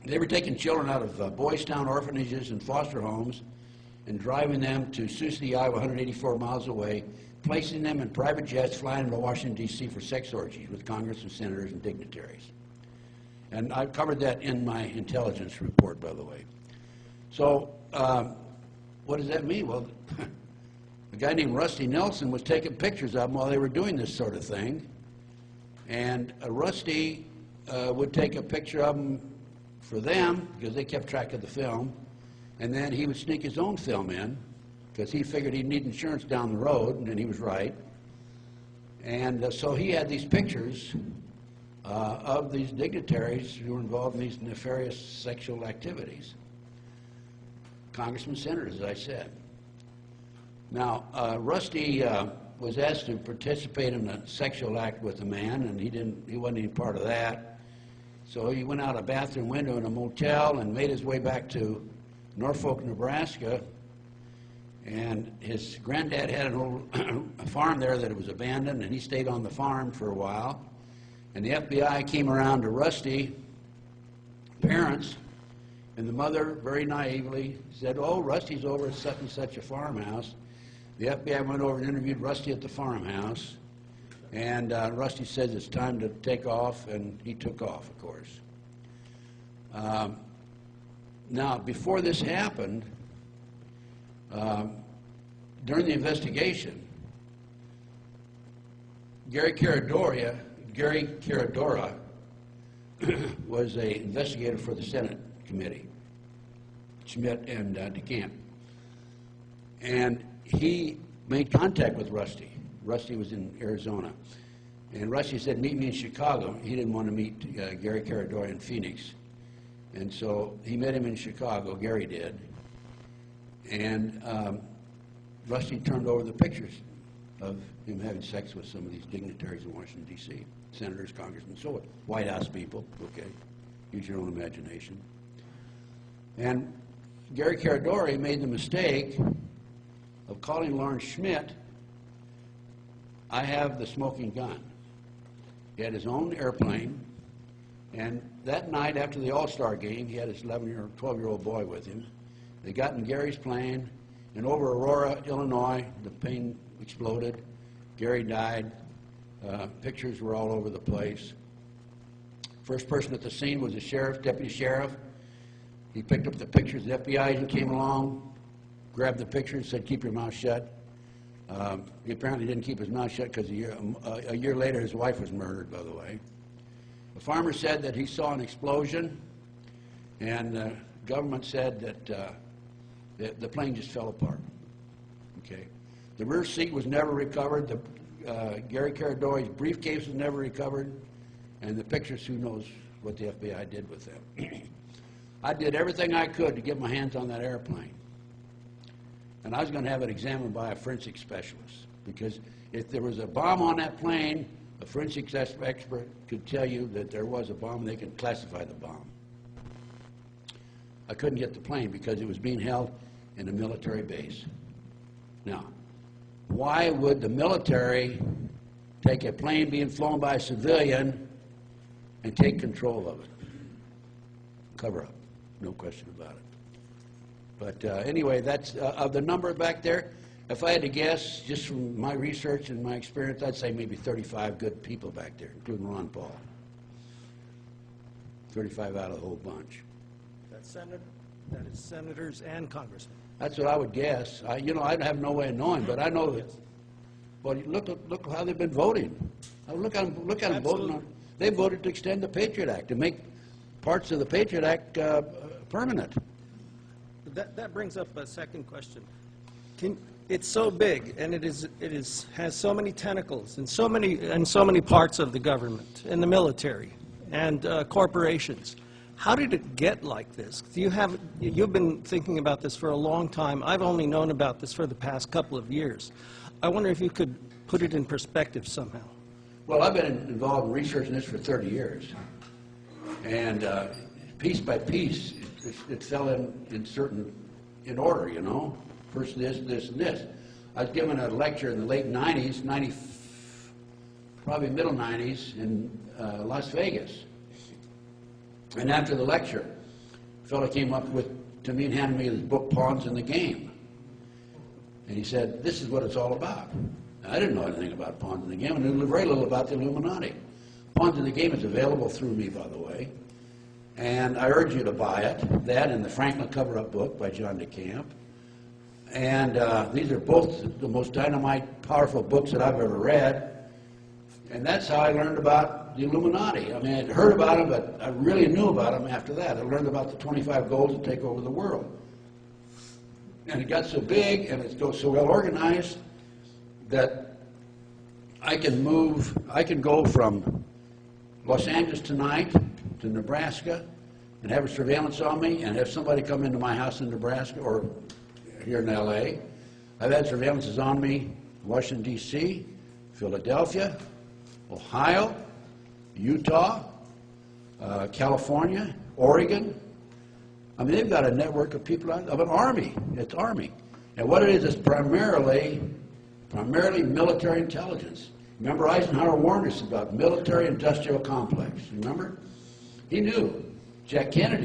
They were taking children out of Boys Town orphanages and foster homes and driving them to Sioux City, Iowa, 184 miles away, placing them in private jets, flying to Washington, D.C. for sex orgies with Congress and senators and dignitaries. And I covered that in my intelligence report, by the way. So what does that mean? Well, a guy named Rusty Nelson was taking pictures of them while they were doing this sort of thing. And Rusty would take a picture of them for them, because they kept track of the film, and then he would sneak his own film in, because he figured he'd need insurance down the road, and he was right. And so he had these pictures of these dignitaries who were involved in these nefarious sexual activities. Congressmen, senators, as I said. Now, Rusty was asked to participate in a sexual act with a man, and he wasn't any part of that. So he went out a bathroom window in a motel and made his way back to Norfolk, Nebraska. And his granddad had an old a farm there that was abandoned, and he stayed on the farm for a while. And the FBI came around to Rusty's parents, and the mother very naively said, "Oh, Rusty's over at such and such a farmhouse." The FBI went over and interviewed Rusty at the farmhouse, and Rusty says it's time to take off, and he took off, of course. Now, before this happened, during the investigation, Gary Caradora was an investigator for the Senate committee, Schmidt and DeCamp. And he made contact with Rusty. Rusty was in Arizona. And Rusty said, "Meet me in Chicago." He didn't want to meet Gary Caradora in Phoenix. And so he met him in Chicago, Gary did. And Rusty turned over the pictures of him having sex with some of these dignitaries in Washington, D.C., senators, congressmen, so White House people, okay, use your own imagination. And Gary Caradora made the mistake of calling Lawrence Schmidt, "I have the smoking gun." He had his own airplane, and that night after the All-Star game, he had his 11-year, 12-year-old boy with him. They got in Gary's plane, and over Aurora, Illinois, the plane exploded. Gary died. Pictures were all over the place. First person at the scene was the sheriff, deputy sheriff. He picked up the pictures. The FBI agent came along, grabbed the pictures, and said, "Keep your mouth shut." He apparently didn't keep his mouth shut because a year later his wife was murdered, by the way. The farmer said that he saw an explosion, and the government said that the plane just fell apart. Okay. The rear seat was never recovered. Gary Caradora's briefcase was never recovered, and the pictures, who knows what the FBI did with them. I did everything I could to get my hands on that airplane. And I was going to have it examined by a forensic specialist, because if there was a bomb on that plane, a forensic expert could tell you that there was a bomb, and they could classify the bomb. I couldn't get the plane because it was being held in a military base. Now, why would the military take a plane being flown by a civilian and take control of it? Cover up, no question about it. But anyway, that's of the number back there. If I had to guess, just from my research and my experience, I'd say maybe 35 good people back there, including Ron Paul. 35 out of the whole bunch. That is senators and congressmen. That's what I would guess. I have no way of knowing, but I know that. Well, look how they've been voting. Look at them voting. They voted to extend the Patriot Act, to make parts of the Patriot Act permanent. That brings up a second question. It's so big, and it has so many tentacles and so many parts of the government and the military and corporations. How did it get like this? You've been thinking about this for a long time. I've only known about this for the past couple of years. I wonder if you could put it in perspective somehow. Well, I've been involved in researching this for 30 years. And piece by piece, it fell in order, you know. First this, this, and this. I was given a lecture in the late 90s, probably middle 90s, in Las Vegas. And after the lecture, a fellow came up to me and handed me his book, Pawns in the Game. And he said, this is what it's all about. I didn't know anything about Pawns in the Game. I knew very little about the Illuminati. Pawns in the Game is available through me, by the way. And I urge you to buy it. That and the Franklin Cover-Up book by John DeCamp. And these are both the most dynamite, powerful books that I've ever read. And that's how I learned about the Illuminati. I mean, I'd heard about them, but I really knew about them after that. I learned about the 25 goals to take over the world. And it got so big and it got so well organized that I can go from Los Angeles tonight to Nebraska and have a surveillance on me and have somebody come into my house in Nebraska or here in L.A. I've had surveillances on me in Washington, D.C., Philadelphia, Ohio, Utah, California, Oregon. I mean, they've got a network of people of an army. It's army. And what it is primarily military intelligence. Remember Eisenhower warned us about military-industrial complex. Remember? He knew. Jack Kennedy